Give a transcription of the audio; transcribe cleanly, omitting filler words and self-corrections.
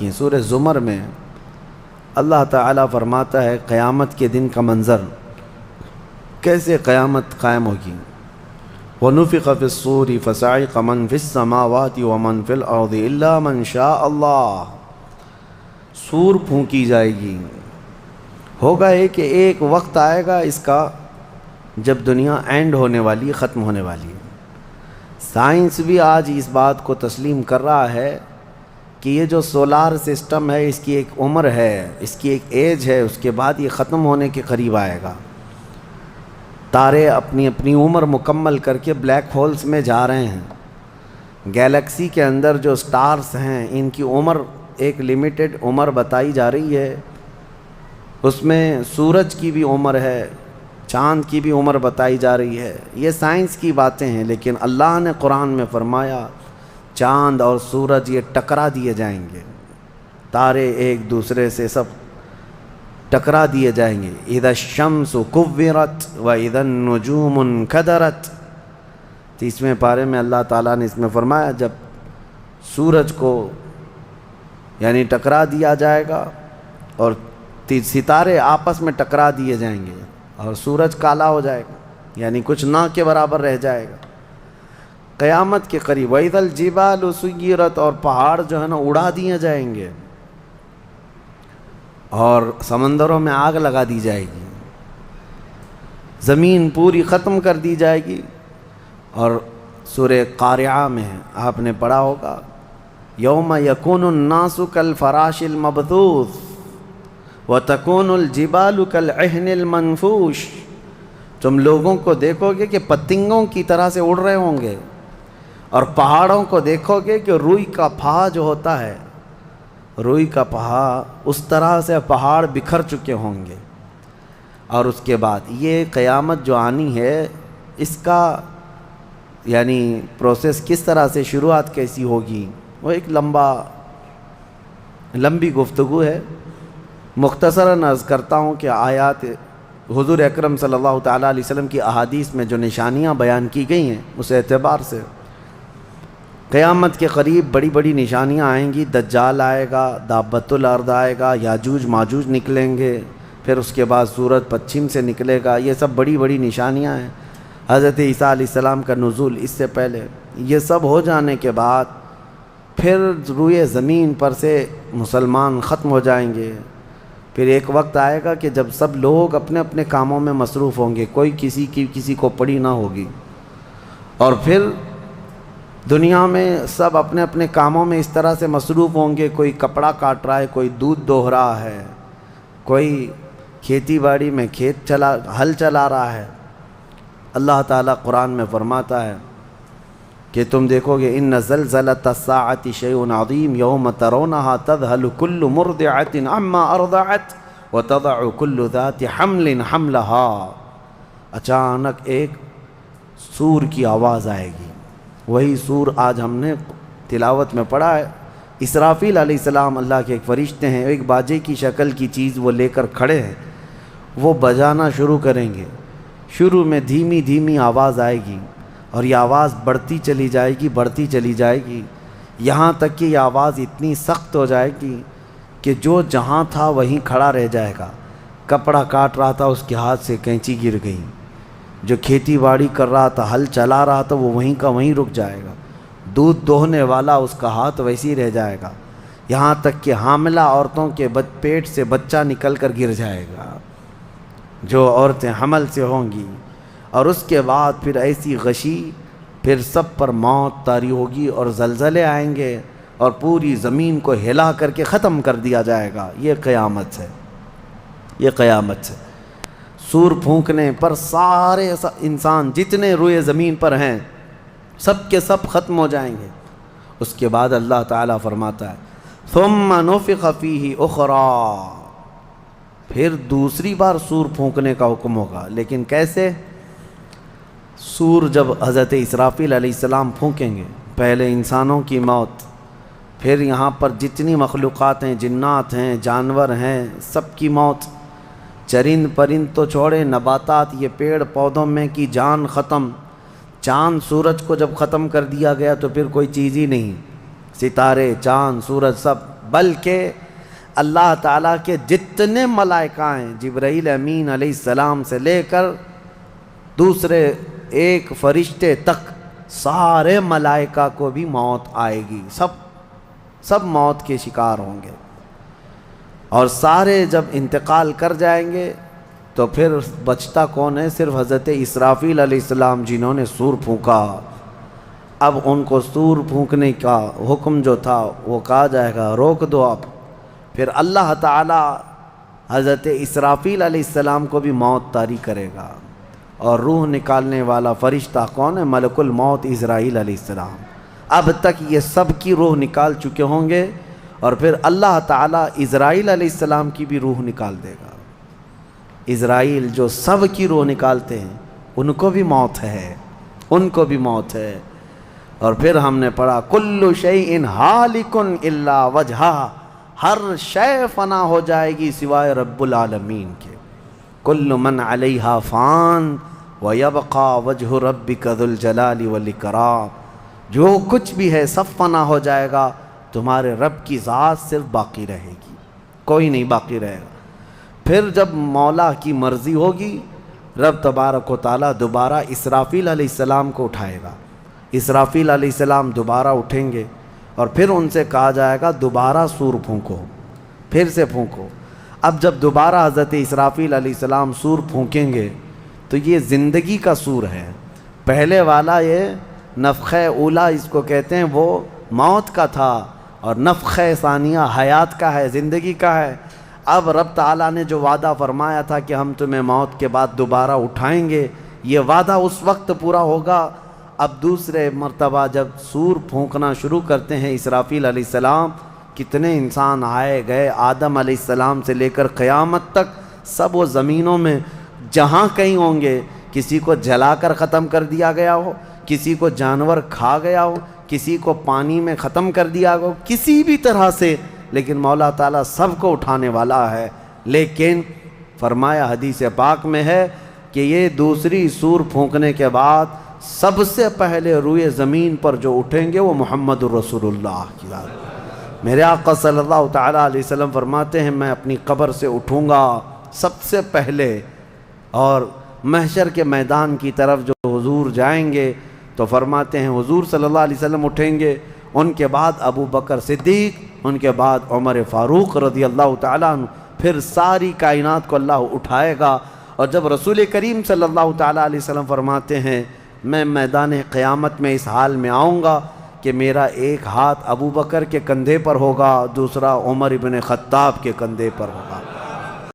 یہ سورہ زمر میں اللہ تعالیٰ فرماتا ہے قیامت کے دن کا منظر، کیسے قیامت قائم ہوگی۔ وَنُفِخَ فِي الصُّورِ فَصَعِقَ مَنْ فِي السَّمَاوَاتِ وَمَنْ فِي الْأَرْضِ إِلَّا مَنْ شَاءَ اللَّهُ، سور پھونکی جائے گی۔ ہوگا یہ کہ ایک وقت آئے گا اس کا جب دنیا اینڈ ہونے والی، ختم ہونے والی ہے۔ سائنس بھی آج اس بات کو تسلیم کر رہا ہے کہ یہ جو سولار سسٹم ہے اس کی ایک عمر ہے، اس کی ایک ایج ہے، اس کے بعد یہ ختم ہونے کے قریب آئے گا۔ تارے اپنی اپنی عمر مکمل کر کے بلیک ہولز میں جا رہے ہیں۔ گیلیکسی کے اندر جو سٹارز ہیں ان کی عمر ایک لیمیٹڈ عمر بتائی جا رہی ہے، اس میں سورج کی بھی عمر ہے، چاند کی بھی عمر بتائی جا رہی ہے۔ یہ سائنس کی باتیں ہیں، لیکن اللہ نے قرآن میں فرمایا چاند اور سورج یہ ٹکرا دیے جائیں گے، تارے ایک دوسرے سے سب ٹکرا دیے جائیں گے۔ اذا الشمس کورت واذا النجوم انکدرت، 30ویں پارے میں اللہ تعالیٰ نے اس میں فرمایا جب سورج کو یعنی ٹکرا دیا جائے گا اور ستارے آپس میں ٹکرا دیے جائیں گے اور سورج کالا ہو جائے گا، یعنی کچھ نہ کے برابر رہ جائے گا قیامت کے قریب۔ وَإِذَا الْجِبَالُ سُيِّرَتْ، اور پہاڑ جو ہے نا اڑا دیے جائیں گے اور سمندروں میں آگ لگا دی جائے گی، زمین پوری ختم کر دی جائے گی۔ اور سورہ قارعہ میں آپ نے پڑھا ہوگا یوم یکون الناس کالفراش المبثوث وتکون الجبال کالعہن المنفوش، تم لوگوں کو دیکھو گے کہ پتنگوں کی طرح سے اڑ رہے ہوں گے، اور پہاڑوں کو دیکھو گے کہ روئی کا پہا جو ہوتا ہے، روئی کا پہا اس طرح سے پہاڑ بکھر چکے ہوں گے۔ اور اس کے بعد یہ قیامت جو آنی ہے اس کا یعنی پروسیس کس طرح سے، شروعات کیسی ہوگی، وہ ایک لمبی گفتگو ہے۔ مختصراً عرض کرتا ہوں کہ آیات حضور اکرم صلی اللہ تعالیٰ علیہ وسلم کی احادیث میں جو نشانیاں بیان کی گئی ہیں اس اعتبار سے قیامت کے قریب بڑی بڑی نشانیاں آئیں گی۔ دجال آئے گا، دابۃ الارض آئے گا، یاجوج ماجوج نکلیں گے، پھر اس کے بعد سورج پچھم سے نکلے گا۔ یہ سب بڑی بڑی نشانیاں ہیں۔ حضرت عیسیٰ علیہ السلام کا نزول اس سے پہلے، یہ سب ہو جانے کے بعد پھر روئے زمین پر سے مسلمان ختم ہو جائیں گے۔ پھر ایک وقت آئے گا کہ جب سب لوگ اپنے اپنے کاموں میں مصروف ہوں گے، کوئی کسی کو پڑی نہ ہوگی، اور پھر دنیا میں سب اپنے اپنے کاموں میں اس طرح سے مصروف ہوں گے، کوئی کپڑا کاٹ رہا ہے، کوئی دودھ دوہ رہا ہے، کوئی کھیتی باڑی میں ہل چلا رہا ہے۔ اللہ تعالیٰ قرآن میں فرماتا ہے کہ تم دیکھو گے ان زلزلۃ الساعۃ شیء عظیم یوم ترونھا تذہل کل مرضعۃ عما ارضعت وتضع کل ذات حمل حملھا، اچانک ایک سور کی آواز آئے گی۔ وہی سور آج ہم نے تلاوت میں پڑھا ہے۔ اسرافیل علیہ السلام اللہ کے ایک فرشتے ہیں، ایک باجے کی شکل کی چیز وہ لے کر کھڑے ہیں، وہ بجانا شروع کریں گے۔ شروع میں دھیمی دھیمی آواز آئے گی اور یہ آواز بڑھتی چلی جائے گی، یہاں تک کہ یہ آواز اتنی سخت ہو جائے گی کہ جو جہاں تھا وہیں کھڑا رہ جائے گا۔ کپڑا کاٹ رہا تھا اس کے ہاتھ سے کینچی گر گئی، جو کھیتی باڑی کر رہا تھا، ہل چلا رہا تھا، وہ وہیں کا وہیں رک جائے گا۔ دودھ دوہنے والا اس کا ہاتھ ویسے ہی رہ جائے گا، یہاں تک کہ حاملہ عورتوں کے پیٹ سے بچہ نکل کر گر جائے گا، جو عورتیں حمل سے ہوں گی۔ اور اس کے بعد پھر ایسی غشی، پھر سب پر موت طاری ہوگی اور زلزلے آئیں گے اور پوری زمین کو ہلا کر کے ختم کر دیا جائے گا۔ یہ قیامت ہے، یہ قیامت ہے۔ سور پھونکنے پر سارے انسان جتنے روئے زمین پر ہیں سب کے سب ختم ہو جائیں گے۔ اس کے بعد اللہ تعالیٰ فرماتا ہے ثم نفخ فیہ اخری، پھر دوسری بار سور پھونکنے کا حکم ہوگا۔ لیکن کیسے؟ سور جب حضرت اسرافیل علیہ السلام پھونکیں گے، پہلے انسانوں کی موت، پھر یہاں پر جتنی مخلوقات ہیں، جنات ہیں، جانور ہیں، سب کی موت، چرند پرند تو چھوڑے، نباتات، یہ پیڑ پودوں میں کی جان ختم۔ چاند سورج کو جب ختم کر دیا گیا تو پھر کوئی چیز ہی نہیں، ستارے، چاند، سورج سب بلکہ اللہ تعالیٰ کے جتنے ملائکہ ہیں، جبرائیل امین علیہ السلام سے لے کر دوسرے ایک فرشتے تک، سارے ملائکہ کو بھی موت آئے گی، سب موت کے شکار ہوں گے، اور سارے جب انتقال کر جائیں گے تو پھر بچتا کون ہے؟ صرف حضرت اسرافیل علیہ السلام، جنہوں نے سور پھونکا۔ اب ان کو سور پھونکنے کا حکم جو تھا وہ کہا جائے گا روک دو اب۔ پھر اللہ تعالی حضرت اسرافیل علیہ السلام کو بھی موت طاری کرے گا، اور روح نکالنے والا فرشتہ کون ہے؟ ملک الموت اسرائیل علیہ السلام۔ اب تک یہ سب کی روح نکال چکے ہوں گے، اور پھر اللہ تعالیٰ اسرائیل علیہ السلام کی بھی روح نکال دے گا۔ اسرائیل جو سب کی روح نکالتے ہیں، ان کو بھی موت ہے، ان کو بھی موت ہے۔ اور پھر ہم نے پڑھا کل شیء ہالک الا وجہہ، ہر شے فنا ہو جائے گی سوائے رب العالمین کے۔ کل من علیہا فان ویبقى وجہ ربک ذو الجلال والاکرام، جو کچھ بھی ہے سب فنا ہو جائے گا، تمہارے رب کی ذات صرف باقی رہے گی، کوئی نہیں باقی رہے گا۔ پھر جب مولا کی مرضی ہوگی، رب تبارک و تعالیٰ دوبارہ اسرافیل علیہ السلام کو اٹھائے گا۔ اسرافیل علیہ السلام دوبارہ اٹھیں گے، اور پھر ان سے کہا جائے گا دوبارہ سور پھونکو، پھر سے پھونکو۔ اب جب دوبارہ حضرت اسرافیل علیہ السلام سور پھونکیں گے تو یہ زندگی کا سور ہے۔ پہلے والا یہ نفخہ اولا اس کو کہتے ہیں، وہ موت کا تھا، اور نفخہ ثانیہ حیات کا ہے، زندگی کا ہے۔ اب رب تعالیٰ نے جو وعدہ فرمایا تھا کہ ہم تمہیں موت کے بعد دوبارہ اٹھائیں گے، یہ وعدہ اس وقت پورا ہوگا۔ اب دوسرے مرتبہ جب سور پھونکنا شروع کرتے ہیں اسرافیل علیہ السلام، کتنے انسان آئے گئے، آدم علیہ السلام سے لے کر قیامت تک سب وہ زمینوں میں جہاں کہیں ہوں گے، کسی کو جلا کر ختم کر دیا گیا ہو، کسی کو جانور کھا گیا ہو، کسی کو پانی میں ختم کر دیا ہو، کسی بھی طرح سے، لیکن مولا تعالیٰ سب کو اٹھانے والا ہے۔ لیکن فرمایا حدیث پاک میں ہے کہ یہ دوسری سور پھونکنے کے بعد سب سے پہلے روئے زمین پر جو اٹھیں گے وہ محمد الرسول اللہ کی ذات۔ میرے آقا صلی اللہ تعالیٰ علیہ وسلم فرماتے ہیں میں اپنی قبر سے اٹھوں گا سب سے پہلے، اور محشر کے میدان کی طرف جو حضور جائیں گے تو فرماتے ہیں حضور صلی اللہ علیہ وسلم اٹھیں گے، ان کے بعد ابو بکر صدیق، ان کے بعد عمر فاروق رضی اللہ تعالیٰ عنہ، پھر ساری کائنات کو اللہ اٹھائے گا۔ اور جب رسول کریم صلی اللہ تعالیٰ علیہ وسلم فرماتے ہیں میں میدان قیامت میں اس حال میں آؤں گا کہ میرا ایک ہاتھ ابو بکر کے کندھے پر ہوگا، دوسرا عمر ابن خطاب کے کندھے پر ہوگا۔